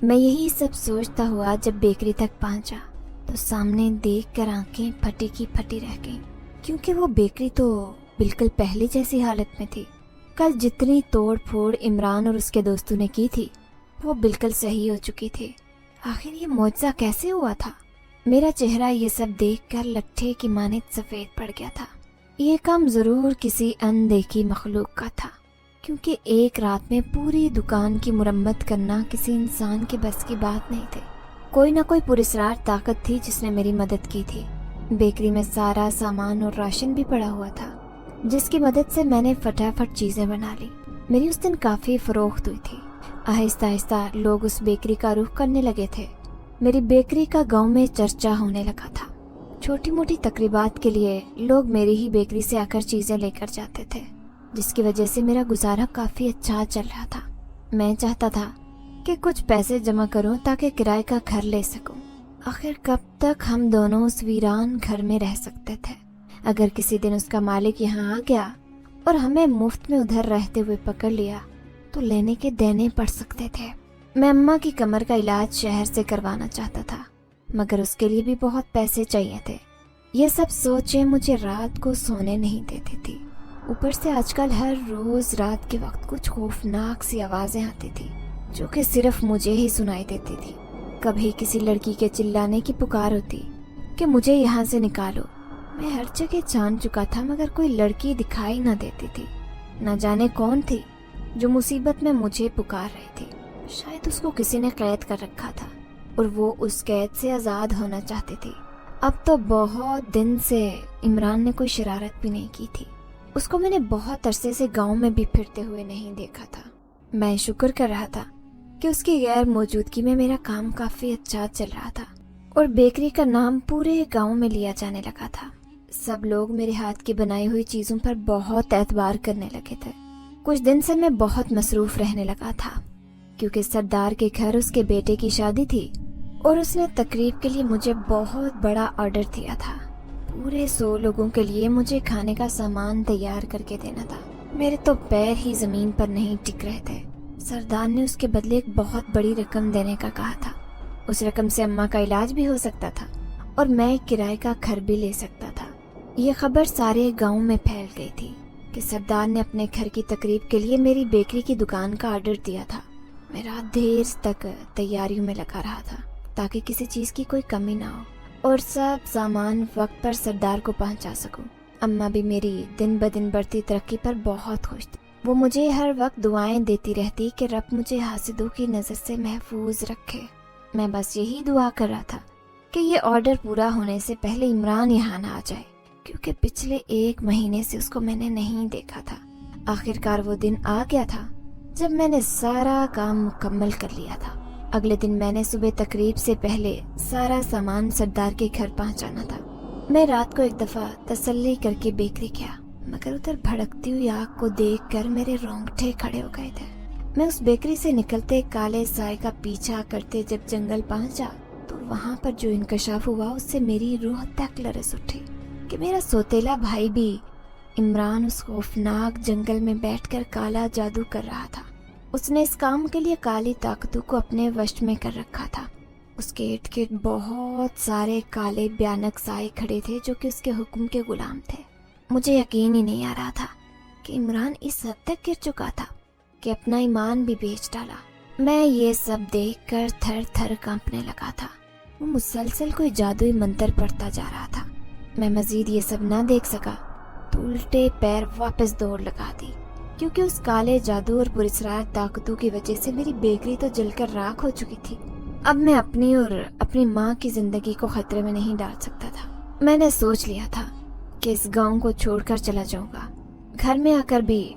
मैं यही सब सोचता हुआ जब बेकरी तक पहुंचा तो सामने देखकर आंखें फटी की फटी रह गईं, क्योंकि वो बेकरी तो बिल्कुल पहले जैसी हालत में थी। कल जितनी तोड़ फोड़ इमरान और उसके दोस्तों ने की थी वो बिल्कुल सही हो चुकी थी। आखिर ये मौजज़ा कैसे हुआ था? मेरा चेहरा ये सब देखकर लट्ठे की मानित सफ़ेद पड़ गया था। ये काम ज़रूर किसी अनदेखी मखलूक का था, क्योंकि एक रात में पूरी दुकान की मुरम्मत करना किसी इंसान के बस की बात नहीं थी। कोई ना कोई पुरस्कार ताकत थी जिसने मेरी मदद की थी। बेकरी में सारा सामान और राशन भी पड़ा हुआ था, जिसकी मदद से मैंने फटाफट चीज़ें बना ली। मेरी उस दिन काफ़ी फ़रोख्त हुई थी। आहिस्ता आहिस्ता लोग उस बेकरी का रुख करने लगे थे। मेरी बेकरी का गांव में चर्चा होने लगा था। छोटी मोटी तकरीबात के लिए लोग मेरी ही बेकरी से आकर चीज़ें लेकर जाते थे, जिसकी वजह से मेरा गुजारा काफ़ी अच्छा चल रहा था। मैं चाहता था कि कुछ पैसे जमा करूं ताकि किराए का घर ले सकूं। आखिर कब तक हम दोनों उस वीरान घर में रह सकते थे? अगर किसी दिन उसका मालिक यहाँ आ गया और हमें मुफ्त में उधर रहते हुए पकड़ लिया तो लेने के देने पड़ सकते थे। मैं अम्मा की कमर का इलाज शहर से करवाना चाहता था, मगर उसके लिए भी बहुत पैसे चाहिए थे। ये सब सोचें मुझे रात को सोने नहीं देती थी। ऊपर से आजकल हर रोज़ रात के वक्त कुछ खौफनाक सी आवाज़ें आती थी, जो कि सिर्फ मुझे ही सुनाई देती थी। कभी किसी लड़की के चिल्लाने की पुकार होती कि मुझे यहाँ से निकालो। मैं हर जगह जान चुका था, मगर कोई लड़की दिखाई न देती थी। न जाने कौन थी जो मुसीबत में मुझे पुकार रही थी। शायद उसको किसी ने कैद कर रखा था और वो उस कैद से आज़ाद होना चाहती थी। अब तो बहुत दिन से इमरान ने कोई शरारत भी नहीं की थी। उसको मैंने बहुत अरसे से गांव में भी फिरते हुए नहीं देखा था। मैं शुक्र कर रहा था कि उसकी गैर मौजूदगी में मेरा काम काफ़ी अच्छा चल रहा था और बेकरी का नाम पूरे गांव में लिया जाने लगा था। सब लोग मेरे हाथ की बनाई हुई चीज़ों पर बहुत एतबार करने लगे थे। कुछ दिन से मैं बहुत मसरूफ़ रहने लगा था, क्योंकि सरदार के घर उसके बेटे की शादी थी और उसने तकरीब के लिए मुझे बहुत बड़ा ऑर्डर दिया था। पूरे 100 लोगों के लिए मुझे खाने का सामान तैयार करके देना था। मेरे तो पैर ही ज़मीन पर नहीं टिक रहे थे। सरदार ने उसके बदले एक बहुत बड़ी रकम देने का कहा था। उस रकम से अम्मा का इलाज भी हो सकता था और मैं किराए का घर भी ले सकता था। ये खबर सारे गांव में फैल गई थी कि सरदार ने अपने घर की तकरीब के लिए मेरी बेकरी की दुकान का ऑर्डर दिया था। मैं रात देर तक तैयारियों में लगा रहा था ताकि किसी चीज़ की कोई कमी ना हो और सब सामान वक्त पर सरदार को पहुंचा सकूं। अम्मा भी मेरी दिन ब दिन बढ़ती तरक्की पर बहुत खुश थी। वो मुझे हर वक्त दुआएं देती रहती कि रब मुझे हासिदों की नज़र से महफूज रखे। मैं बस यही दुआ कर रहा था कि ये ऑर्डर पूरा होने से पहले इमरान यहाँ ना आ जाए, क्योंकि पिछले 1 महीने से उसको मैंने नहीं देखा था। आखिरकार वो दिन आ गया था जब मैंने सारा काम मुकम्मल कर लिया था। अगले दिन मैंने सुबह तकरीब से पहले सारा सामान सरदार के घर पहुंचाना था। मैं रात को एक दफ़ा तसल्ली करके बेकरी गया, मगर उधर भड़कती हुई आग को देखकर मेरे रोंगटे खड़े हो गए थे। मैं उस बेकरी से निकलते काले साए का पीछा करते जब जंगल पहुंचा तो वहाँ पर जो इंकशाफ हुआ उससे मेरी रूह तक लरस उठी कि मेरा सौतेला भाई भी इमरान उस खौफनाक जंगल में बैठकर काला जादू कर रहा था। उसने इस काम के लिए काली ताकतों को अपने वश में कर रखा था। उसके इर्द गिर्द बहुत सारे काले भयानक साए खड़े थे जो कि उसके हुक्म के गुलाम थे। मुझे यकीन ही नहीं आ रहा था कि इमरान इस हद तक गिर चुका था कि अपना ईमान भी बेच डाला। मैं ये सब देखकर थर थर कांपने लगा था। वो मुसलसल कोई जादुई मंत्र पढ़ता जा रहा था। मैं मजीद ये सब ना देख सका तो उल्टे पैर वापस दौड़ लगा दी, क्योंकि उस काले जादू और पुरस्कार ताकतों की वजह से मेरी बेकरी तो जलकर राख हो चुकी थी। अब मैं अपनी और अपनी माँ की जिंदगी को खतरे में नहीं डाल सकता था। मैंने सोच लिया था कि इस गांव को छोड़कर चला जाऊंगा। घर में आकर भी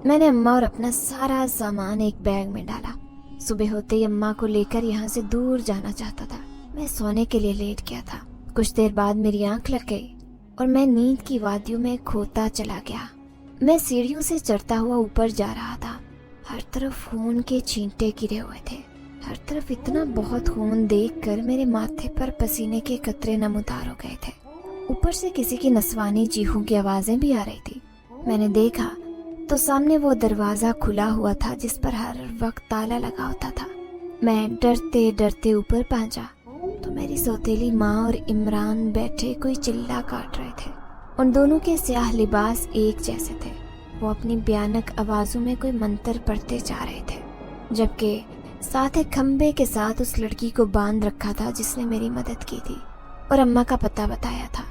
मैंने अम्मा और अपना सारा सामान एक बैग में डाला। सुबह होते ही अम्मा को लेकर यहाँ से दूर जाना चाहता था। मैं सोने के लिए लेट गया था। कुछ देर बाद मेरी आंख लग गई और मैं नींद की वादियों में खोता चला गया। मैं सीढ़ियों से चढ़ता हुआ ऊपर जा रहा था। हर तरफ खून के छींटे गिरे हुए थे। हर तरफ इतना बहुत खून देखकर मेरे माथे पर पसीने के कतरे नमूदार हो गए थे। ऊपर से किसी की नस्वानी चीखों की आवाजें भी आ रही थी। मैंने देखा तो सामने वो दरवाजा खुला हुआ था जिस पर हर वक्त ताला लगा होता था। मैं डरते डरते ऊपर पहुंचा तो मेरी सौतेली माँ और इमरान बैठे कोई चिल्ला काट रहे थे। उन दोनों के स्याह लिबास एक जैसे थे। वो अपनी भयानक आवाजों में कोई मंत्र पढ़ते जा रहे थे, जबकि साथ एक खंबे के साथ उस लड़की को बांध रखा था जिसने मेरी मदद की थी और अम्मा का पता बताया था।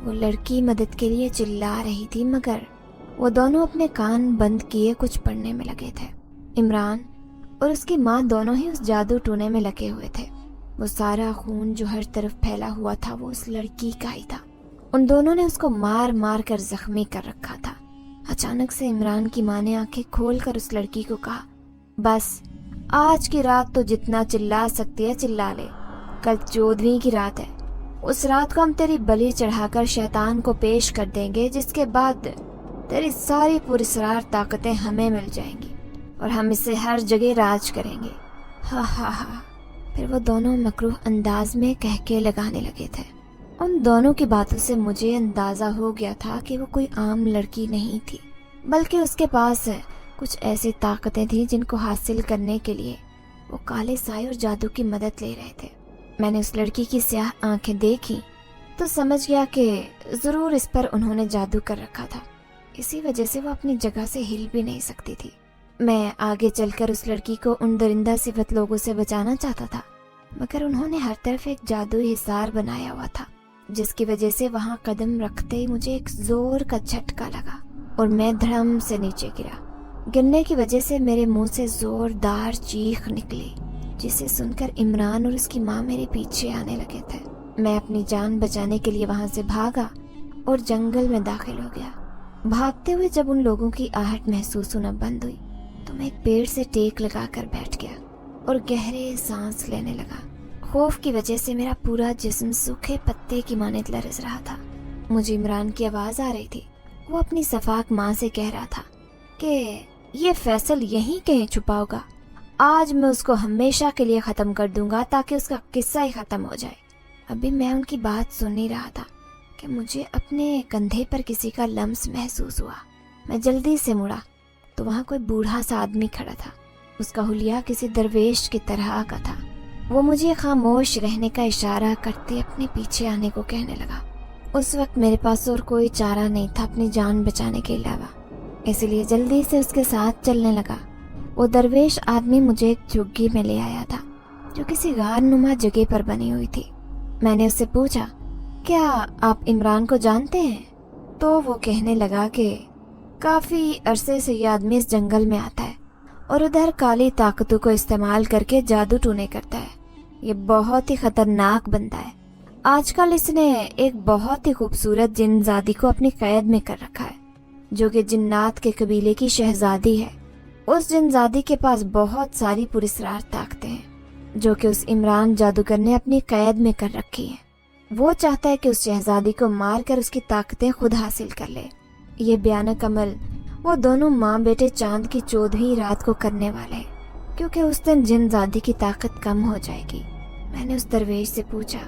वो लड़की मदद के लिए चिल्ला रही थी, मगर वो दोनों अपने कान बंद किए कुछ पढ़ने में लगे थे। इमरान और उसकी माँ दोनों ही उस जादू टूने में लगे हुए थे। वो सारा खून जो हर तरफ फैला हुआ था वो उस लड़की का ही था। उन दोनों ने उसको मार मार कर जख्मी कर रखा था। अचानक से इमरान की माँ ने आंखें खोलकर उस लड़की को कहा, बस आज की रात तो जितना चिल्ला सकती है चिल्ला ले। कल 14वीं की रात है। उस रात को हम तेरी बलि चढ़ाकर शैतान को पेश कर देंगे, जिसके बाद तेरी सारी पुरस्कार ताकतें हमें मिल जाएंगी और हम इसे हर जगह राज करेंगे। हा हा हा। फिर वो दोनों मकरूह अंदाज में कहके लगाने लगे थे। उन दोनों की बातों से मुझे अंदाजा हो गया था कि वो कोई आम लड़की नहीं थी, बल्कि उसके पास कुछ ऐसी ताकतें थी जिनको हासिल करने के लिए वो काले साए और जादू की मदद ले रहे थे। मैंने उस लड़की की स्याह आंखें देखी तो समझ गया कि जरूर इस पर उन्होंने जादू कर रखा था। इसी वजह से वो अपनी जगह से हिल भी नहीं सकती थी। मैं आगे चलकर उस लड़की को उन दरिंदा सिफत लोगों से बचाना चाहता था, मगर उन्होंने हर तरफ एक जादुई हिसार बनाया हुआ था, जिसकी वजह से वहां कदम रखते ही मुझे एक जोर का झटका लगा और मैं धड़म से नीचे गिरा। गिरने की वजह से मेरे मुंह से जोरदार चीख निकली, जिसे सुनकर इमरान और उसकी माँ मेरे पीछे आने लगे थे। मैं अपनी जान बचाने के लिए वहां से भागा और जंगल में दाखिल हो गया। भागते हुए जब उन लोगों की आहट महसूस होना बंद हुई तो मैं एक पेड़ से टेक लगाकर बैठ गया और गहरे सांस लेने लगा। खौफ की वजह से मेरा पूरा जिस्म सूखे पत्ते की मानद लरज रहा था। मुझे इमरान की आवाज आ रही थी। वो अपनी सफाक माँ से कह रहा था कि ये फैसल यहीं कहीं छुपा होगा। आज मैं उसको हमेशा के लिए खत्म कर दूंगा ताकि उसका किस्सा ही खत्म हो जाए। अभी मैं उनकी बात सुन ही रहा था कि मुझे अपने कंधे पर किसी का लम्स महसूस हुआ। मैं जल्दी से मुड़ा तो वहाँ कोई बूढ़ा सा आदमी खड़ा था। उसका हुलिया किसी दरवेश की तरह का था। वो मुझे खामोश रहने का इशारा करते अपने पीछे आने को कहने लगा। उस वक्त मेरे पास और कोई चारा नहीं था अपनी जान बचाने के अलावा, इसलिए जल्दी से उसके साथ चलने लगा। वो दरवेश आदमी मुझे एक झुग्गी में ले आया था जो किसी गार नुमा जगह पर बनी हुई थी। मैंने उससे पूछा, क्या आप इमरान को जानते हैं? तो वो कहने लगा कि काफी अरसे से ये आदमी इस जंगल में आता है और उधर काली ताकतों को इस्तेमाल करके जादू टूने करता है। ये बहुत ही खतरनाक बंदा है। आजकल इसने एक बहुत ही खूबसूरत जिन्नजादी को अपनी कैद में कर रखा है, जो कि जिन्नात के कबीले की शहजादी है। उस जिन्नजादी के पास बहुत सारी पुरस्कार ताकतें हैं जो कि उस इमरान जादूगर ने अपनी कैद में कर रखी है। वो चाहता है कि उस शहजादी को मार कर उसकी ताकतें खुद हासिल कर ले। ये भयानक अमल वो दोनों माँ बेटे चांद की 14वीं रात को करने वाले हैं, क्योंकि उस दिन जिन्नजादी की ताकत कम हो जाएगी। میں نے اس درویش سے پوچھا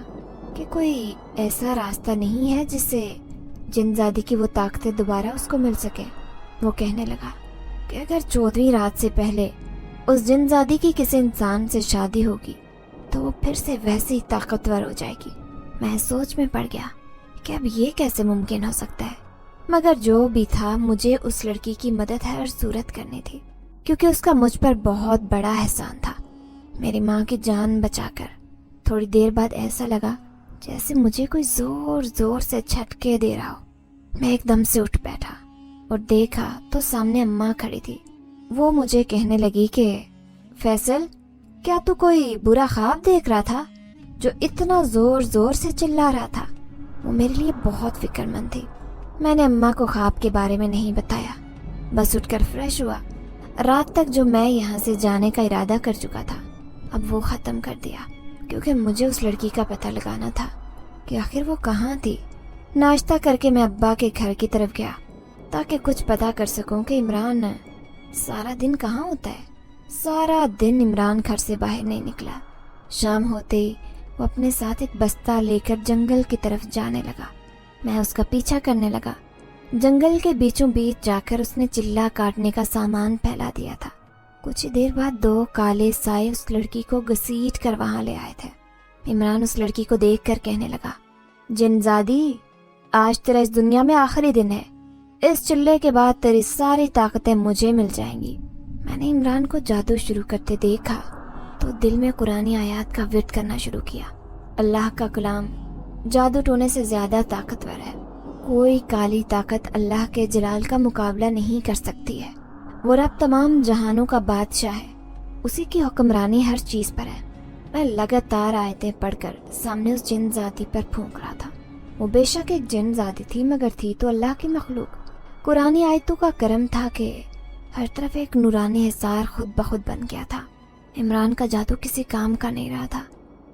کہ کوئی ایسا راستہ نہیں ہے جس سے جن زادی کی وہ طاقتیں دوبارہ اس کو مل سکیں؟ وہ کہنے لگا کہ اگر 14ویں رات سے پہلے اس جن زادی کی کسی انسان سے شادی ہوگی تو وہ پھر سے ویسے ہی طاقتور ہو جائے گی۔ میں سوچ میں پڑ گیا کہ اب یہ کیسے ممکن ہو سکتا ہے، مگر جو بھی تھا مجھے اس لڑکی کی مدد ہر صورت کرنی تھی، کیونکہ اس کا مجھ پر بہت بڑا احسان تھا، میری ماں کی جان بچا کر۔ تھوڑی دیر بعد ایسا لگا جیسے مجھے کوئی زور زور سے جھٹکے دے رہا ہو۔ میں ایک دم سے اٹھ بیٹھا اور دیکھا تو سامنے اماں کھڑی تھی۔ وہ مجھے کہنے لگی کہ فیصل، کیا تو کوئی برا خواب دیکھ رہا تھا جو اتنا زور زور سے چلا رہا تھا؟ وہ میرے لیے بہت فکر مند تھی۔ میں نے اماں کو خواب کے بارے میں نہیں بتایا، بس اٹھ کر فریش ہوا۔ رات تک جو میں یہاں سے جانے کا ارادہ کر چکا تھا اب وہ ختم کر دیا، کیونکہ مجھے اس لڑکی کا پتہ لگانا تھا کہ آخر وہ کہاں تھی۔ ناشتہ کر کے میں ابا کے گھر کی طرف گیا تاکہ کچھ پتہ کر سکوں کہ عمران سارا دن کہاں ہوتا ہے۔ سارا دن عمران گھر سے باہر نہیں نکلا۔ شام ہوتے ہی وہ اپنے ساتھ ایک بستہ لے کر جنگل کی طرف جانے لگا۔ میں اس کا پیچھا کرنے لگا۔ جنگل کے بیچوں بیچ جا کر اس نے چلا کاٹنے کا سامان پھیلا دیا تھا۔ کچھ ہی دیر بعد 2 کالے سائے اس لڑکی کو گھسیٹ کر وہاں لے آئے تھے۔ عمران اس لڑکی کو دیکھ کر کہنے لگا، جن زادی، آج تیرا اس دنیا میں آخری دن ہے۔ اس چلے کے بعد تیری ساری طاقتیں مجھے مل جائیں گی۔ میں نے عمران کو جادو شروع کرتے دیکھا تو دل میں قرآنی آیات کا ورد کرنا شروع کیا۔ اللہ کا کلام جادو ٹونے سے زیادہ طاقتور ہے۔ کوئی کالی طاقت اللہ کے جلال کا مقابلہ نہیں کر سکتی ہے۔ وہ رب تمام جہانوں کا بادشاہ ہے، اسی کی حکمرانی ہر چیز پر ہے۔ میں لگاتار آیتیں پڑھ کر سامنے اس جن زادی پر پھونک رہا تھا۔ وہ بے شک ایک جن زادی تھی، مگر تھی تو اللہ کی مخلوق۔ قرآنی آیتوں کا کرم تھا کہ ہر طرف ایک نورانی حصار خود بخود بن گیا تھا۔ عمران کا جادو کسی کام کا نہیں رہا تھا۔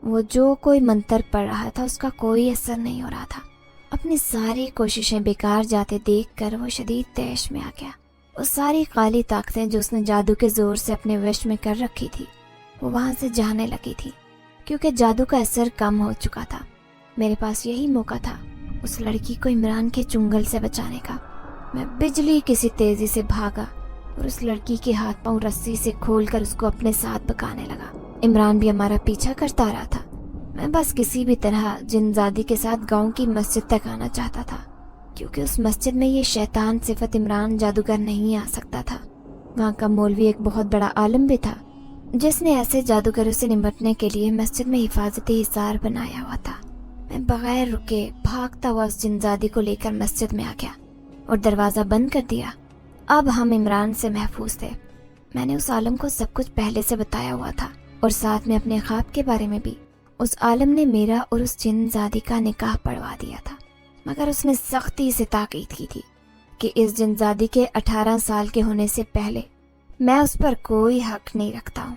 وہ جو کوئی منتر پڑھ رہا تھا اس کا کوئی اثر نہیں ہو رہا تھا۔ اپنی ساری کوششیں بیکار جاتے دیکھ کر وہ شدید طیش میں آ گیا۔ وہ ساری کالی طاقتیں جو اس نے جادو کے زور سے اپنے وش میں کر رکھی تھی وہ وہاں سے جانے لگی تھی، کیونکہ جادو کا اثر کم ہو چکا تھا۔ میرے پاس یہی موقع تھا اس لڑکی کو عمران کے چنگل سے بچانے کا۔ میں بجلی کسی تیزی سے بھاگا اور اس لڑکی کے ہاتھ پاؤں رسی سے کھول کر اس کو اپنے ساتھ بکانے لگا۔ عمران بھی ہمارا پیچھا کرتا رہا تھا۔ میں بس کسی بھی طرح جن زادی کے ساتھ گاؤں کی مسجد تک آنا چاہتا تھا، کیونکہ اس مسجد میں یہ شیطان صفت عمران جادوگر نہیں آ سکتا تھا۔ وہاں کا مولوی ایک بہت بڑا عالم بھی تھا جس نے ایسے جادوگروں سے نمٹنے کے لیے مسجد میں حفاظتی حصار بنایا ہوا تھا۔ میں بغیر رکے بھاگتا ہوا اس جن زادی کو لے کر مسجد میں آ گیا اور دروازہ بند کر دیا۔ اب ہم عمران سے محفوظ تھے۔ میں نے اس عالم کو سب کچھ پہلے سے بتایا ہوا تھا اور ساتھ میں اپنے خواب کے بارے میں بھی۔ اس عالم نے میرا اور اس جن زادی کا نکاح پڑھوا دیا تھا، مگر اس نے سختی سے تاکید کی تھی کہ اس جن زادی کے 18 سال کے ہونے سے پہلے میں اس پر کوئی حق نہیں رکھتا ہوں۔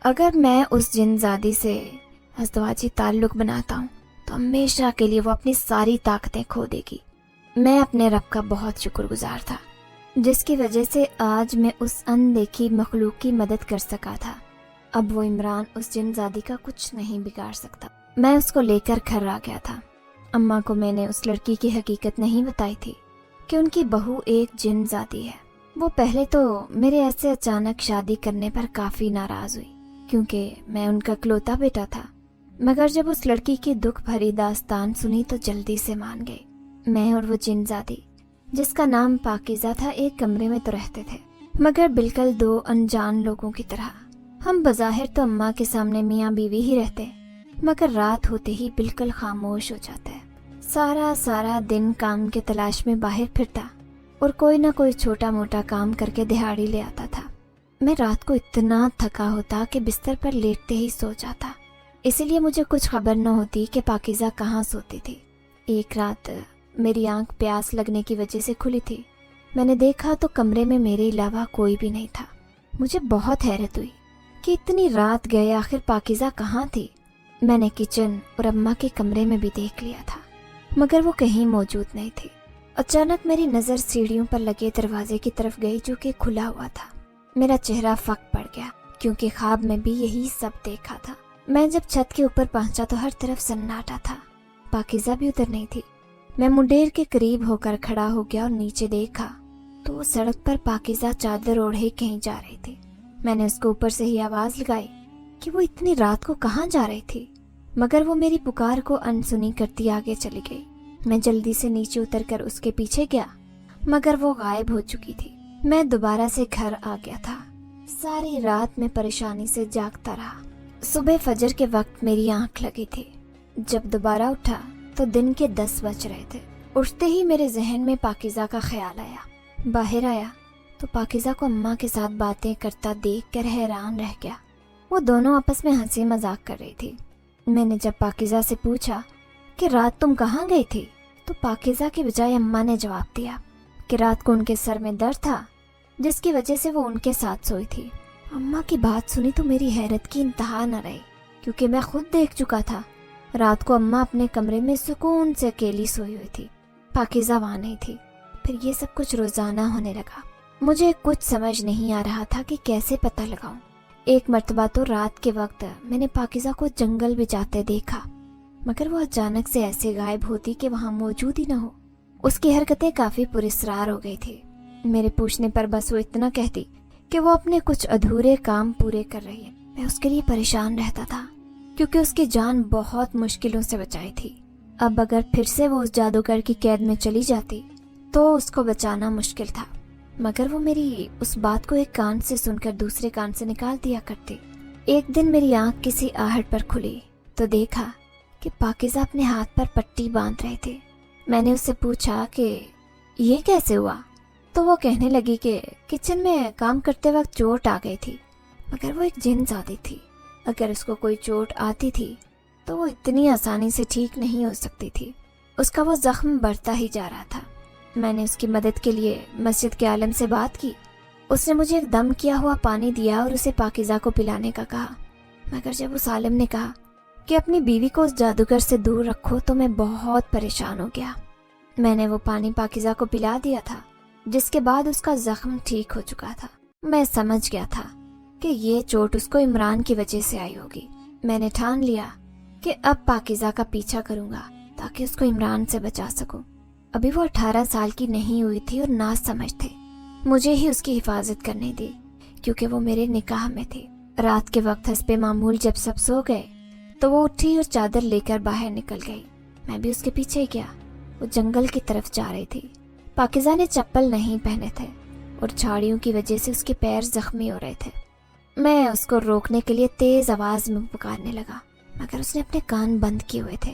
اگر میں اس جن زادی سے ازدواجی تعلق بناتا ہوں تو ہمیشہ کے لیے وہ اپنی ساری طاقتیں کھو دے گی۔ میں اپنے رب کا بہت شکر گزار تھا جس کی وجہ سے آج میں اس اندیکھی مخلوق کی مدد کر سکا تھا۔ اب وہ عمران اس جن زادی کا کچھ نہیں بگاڑ سکتا۔ میں اس کو لے کر گھر آ گیا تھا۔ اماں کو میں نے اس لڑکی کی حقیقت نہیں بتائی تھی کہ ان کی بہو ایک جن زادی ہے۔ وہ پہلے تو میرے ایسے اچانک شادی کرنے پر کافی ناراض ہوئی، کیونکہ میں ان کا اکلوتا بیٹا تھا، مگر جب اس لڑکی کی دکھ بھری داستان سنی تو جلدی سے مان گئی۔ میں اور وہ جن زادی جس کا نام پاکیزہ تھا ایک کمرے میں تو رہتے تھے، مگر بالکل 2 انجان لوگوں کی طرح۔ ہم بظاہر تو اماں کے سامنے میاں بیوی ہی رہتے، مگر رات ہوتے ہی بالکل خاموش ہو جاتا ہے۔ سارا دن کام کے تلاش میں باہر پھرتا اور کوئی نہ کوئی چھوٹا موٹا کام کر کے دہاڑی لے آتا تھا۔ میں رات کو اتنا تھکا ہوتا کہ بستر پر لیٹتے ہی سو جاتا، اسی لیے مجھے کچھ خبر نہ ہوتی کہ پاکیزہ کہاں سوتی تھی۔ ایک رات میری آنکھ پیاس لگنے کی وجہ سے کھلی تھی۔ میں نے دیکھا تو کمرے میں میرے علاوہ کوئی بھی نہیں تھا۔ مجھے بہت حیرت ہوئی کہ اتنی رات گئے آخر پاکیزہ کہاں تھی۔ میں نے کچن اور اماں کے کمرے میں بھی دیکھ لیا تھا، مگر وہ کہیں موجود نہیں تھی۔ اچانک میری نظر سیڑھیوں پر لگے دروازے کی طرف گئی جو کہ کھلا ہوا تھا۔ میرا چہرہ فک پڑ گیا کیونکہ خواب میں بھی یہی سب دیکھا تھا۔ میں جب چھت کے اوپر پہنچا تو ہر طرف سناٹا تھا، پاکیزہ بھی ادھر نہیں تھی۔ میں منڈیر کے قریب ہو کر کھڑا ہو گیا اور نیچے دیکھا تو وہ سڑک پر پاکیزہ چادر اوڑھے کہیں جا رہی تھی۔ میں نے اس کو اوپر سے ہی آواز لگائی کہ وہ اتنی رات کو کہاں جا رہی تھی، مگر وہ میری پکار کو انسنی کرتی آگے چلی گئی۔ میں جلدی سے نیچے اتر کر اس کے پیچھے گیا، مگر وہ غائب ہو چکی تھی۔ میں دوبارہ سے گھر آ گیا تھا۔ ساری رات میں پریشانی سے جاگتا رہا۔ صبح فجر کے وقت میری آنکھ لگی تھی۔ جب دوبارہ اٹھا تو دن کے 10 بج رہے تھے۔ اٹھتے ہی میرے ذہن میں پاکیزہ کا خیال آیا۔ باہر آیا تو پاکیزہ کو اماں کے ساتھ باتیں کرتا دیکھ کر حیران رہ گیا۔ وہ دونوں آپس میں ہنسی مذاق کر رہی تھی۔ میں نے جب پاکیزہ سے پوچھا کہ رات تم کہاں گئی تھی، تو پاکیزہ کی بجائے اماں نے جواب دیا کہ رات کو ان کے سر میں درد تھا، جس کی وجہ سے وہ ان کے ساتھ سوئی تھی۔ اماں کی بات سنی تو میری حیرت کی انتہا نہ رہی، کیونکہ میں خود دیکھ چکا تھا رات کو اماں اپنے کمرے میں سکون سے اکیلی سوئی ہوئی تھی، پاکیزہ وہاں نہیں تھی۔ پھر یہ سب کچھ روزانہ ہونے لگا۔ مجھے کچھ سمجھ نہیں آ رہا تھا کہ کیسے پتہ لگاؤں۔ ایک مرتبہ تو رات کے وقت میں نے پاکیزہ کو جنگل میں جاتے دیکھا، مگر وہ اچانک سے ایسے غائب ہوتی کہ وہاں موجود ہی نہ ہو۔ اس کی حرکتیں کافی پراسرار ہو گئی تھی۔ میرے پوچھنے پر بس وہ اتنا کہتی کہ وہ اپنے کچھ ادھورے کام پورے کر رہی ہے۔ میں اس کے لیے پریشان رہتا تھا، کیونکہ اس کی جان بہت مشکلوں سے بچائی تھی۔ اب اگر پھر سے وہ اس جادوگر کی قید میں چلی جاتی تو اس کو بچانا مشکل تھا، مگر وہ میری اس بات کو ایک کان سے سن کر دوسرے کان سے نکال دیا کرتی۔ ایک دن میری آنکھ کسی آہٹ پر کھلی تو دیکھا کہ پاکیزہ اپنے ہاتھ پر پٹی باندھ رہے تھے۔ میں نے اس سے پوچھا کہ یہ کیسے ہوا، تو وہ کہنے لگی کہ کچن میں کام کرتے وقت چوٹ آ گئی تھی، مگر وہ ایک جن زادی تھی۔ اگر اس کو کوئی چوٹ آتی تھی تو وہ اتنی آسانی سے ٹھیک نہیں ہو سکتی تھی۔ اس کا وہ زخم بڑھتا ہی جا رہا تھا۔ میں نے اس کی مدد کے لیے مسجد کے عالم سے بات کی۔ اس نے مجھے ایک دم کیا ہوا پانی دیا اور اسے پاکیزہ کو پلانے کا کہا، مگر جب اس عالم نے کہا کہ اپنی بیوی کو اس جادوگر سے دور رکھو تو میں بہت پریشان ہو گیا۔ میں نے وہ پانی پاکیزہ کو پلا دیا تھا، جس کے بعد اس کا زخم ٹھیک ہو چکا تھا۔ میں سمجھ گیا تھا کہ یہ چوٹ اس کو عمران کی وجہ سے آئی ہوگی۔ میں نے ٹھان لیا کہ اب پاکیزہ کا پیچھا کروں گا تاکہ اس کو عمران سے بچا سکوں۔ ابھی وہ 18 سال کی نہیں ہوئی تھی اور نا سمجھ تھے۔ مجھے ہی اس کی حفاظت کرنے دی، کیونکہ وہ میرے نکاح میں تھی۔ رات کے وقت حسب معمول جب سب سو گئے تو وہ اٹھی اور چادر لے کر باہر نکل گئی۔ میں بھی اس کے پیچھے گیا۔ وہ جنگل کی طرف جا رہی تھی۔ پاکیزہ نے چپل نہیں پہنے تھے اور جھاڑیوں کی وجہ سے اس کے پیر زخمی ہو رہے تھے۔ میں اس کو روکنے کے لیے تیز آواز میں پکارنے لگا، مگر اس نے اپنے کان بند کیے ہوئے تھے۔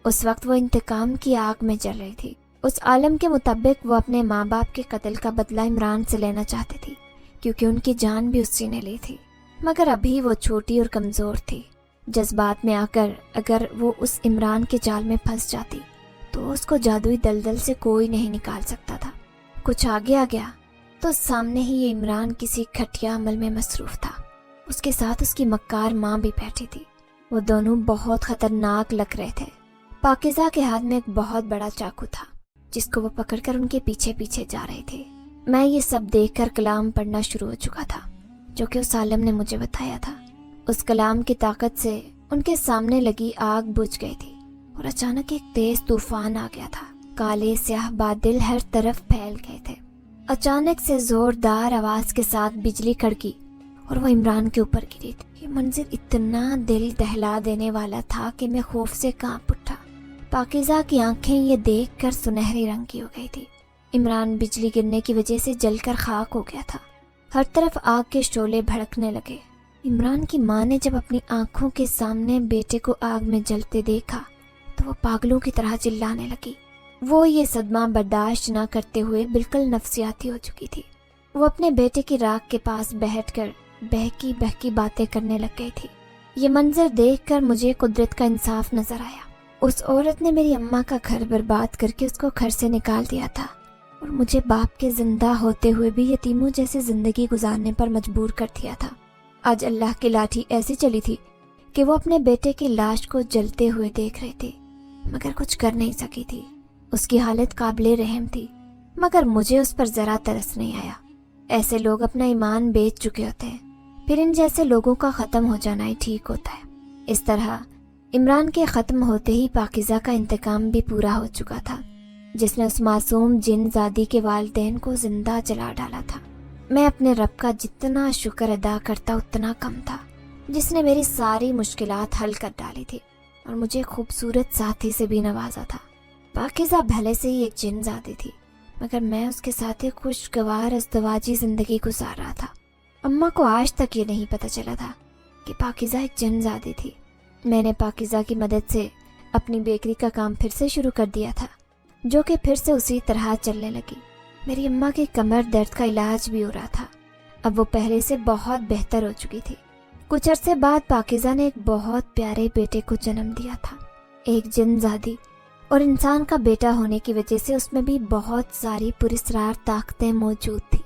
اس وقت وہ انتقام کی آگ میں جل رہی تھی۔ اس عالم کے مطابق وہ اپنے ماں باپ کے قتل کا بدلہ عمران سے لینا چاہتی تھی، کیونکہ ان کی جان بھی اسی نے لی تھی، مگر ابھی وہ چھوٹی اور کمزور تھی۔ جذبات میں آ کر اگر وہ اس عمران کے جال میں پھنس جاتی تو اس کو جادوئی دلدل سے کوئی نہیں نکال سکتا تھا۔ کچھ آگے آ گیا تو سامنے ہی یہ عمران کسی گھٹیا عمل میں مصروف تھا۔ اس کے ساتھ اس کی مکار ماں بھی بیٹھی تھی۔ وہ دونوں بہت خطرناک لگ رہے تھے۔ پاکیزہ کے ہاتھ میں ایک بہت بڑا چاقو تھا، جس کو وہ پکڑ کر ان کے پیچھے پیچھے جا رہے تھے۔ میں یہ سب دیکھ کر کلام پڑھنا شروع ہو چکا تھا، جو کہ اس عالم نے مجھے بتایا تھا۔ اس کلام کی طاقت سے ان کے سامنے لگی آگ بجھ گئی تھی اور اچانک ایک تیز طوفان آ گیا تھا۔ کالے سیاہ بادل ہر طرف پھیل گئے تھے۔ اچانک سے زوردار آواز کے ساتھ بجلی کڑکی اور وہ عمران کے اوپر گری تھی۔ یہ منظر اتنا دل دہلا دینے والا تھا کہ میں خوف سے کانپ اٹھا۔ پاکیزہ کی آنکھیں یہ دیکھ کر سنہری رنگ کی ہو گئی تھی۔ عمران بجلی گرنے کی وجہ سے جل کر خاک ہو گیا تھا۔ ہر طرف آگ کے شعلے بھڑکنے لگے۔ عمران کی ماں نے جب اپنی آنکھوں کے سامنے بیٹے کو آگ میں جلتے دیکھا تو وہ پاگلوں کی طرح چلانے لگی۔ وہ یہ صدمہ برداشت نہ کرتے ہوئے بالکل نفسیاتی ہو چکی تھی۔ وہ اپنے بیٹے کی راکھ کے پاس بیٹھ کر بہکی بہکی باتیں کرنے لگ گئی تھی۔ یہ منظر دیکھ کر مجھے قدرت کا انصاف نظر آیا۔ اس عورت نے میری اماں کا گھر برباد کر کے اس کو گھر سے نکال دیا تھا اور مجھے باپ کے زندہ ہوتے ہوئے بھی یتیموں جیسے زندگی گزارنے پر مجبور کر دیا تھا۔ آج اللہ کی لاٹھی ایسی چلی تھی کہ وہ اپنے بیٹے کی لاش کو جلتے ہوئے دیکھ رہی تھی، مگر کچھ کر نہیں سکی تھی۔ اس کی حالت قابل رحم تھی، مگر مجھے اس پر ذرا ترس نہیں آیا۔ ایسے لوگ اپنا ایمان بیچ چکے ہوتے ہیں، پھر ان جیسے لوگوں کا ختم ہو جانا ہی ٹھیک ہوتا ہے۔ اس طرح عمران کے ختم ہوتے ہی پاکیزہ کا انتقام بھی پورا ہو چکا تھا، جس نے اس معصوم جن زادی کے والدین کو زندہ جلا ڈالا تھا۔ میں اپنے رب کا جتنا شکر ادا کرتا اتنا کم تھا، جس نے میری ساری مشکلات حل کر ڈالی تھی اور مجھے خوبصورت ساتھی سے بھی نوازا تھا۔ پاکیزہ بھلے سے ہی ایک جن زادی تھی، مگر میں اس کے ساتھ ایک خوشگوار ازدواجی زندگی گزار رہا تھا۔ اماں کو آج تک یہ نہیں پتہ چلا تھا کہ پاکیزہ ایک جن زادی تھی۔ میں نے پاکیزہ کی مدد سے اپنی بیکری کا کام پھر سے شروع کر دیا تھا، جو کہ پھر سے اسی طرح چلنے لگی۔ میری اماں کی کمر درد کا علاج بھی ہو رہا تھا، اب وہ پہلے سے بہت بہتر ہو چکی تھی۔ کچھ عرصے بعد پاکیزہ نے ایک بہت پیارے بیٹے کو جنم دیا تھا۔ ایک جن زادی اور انسان کا بیٹا ہونے کی وجہ سے اس میں بھی بہت ساری پراسرار طاقتیں موجود تھیں۔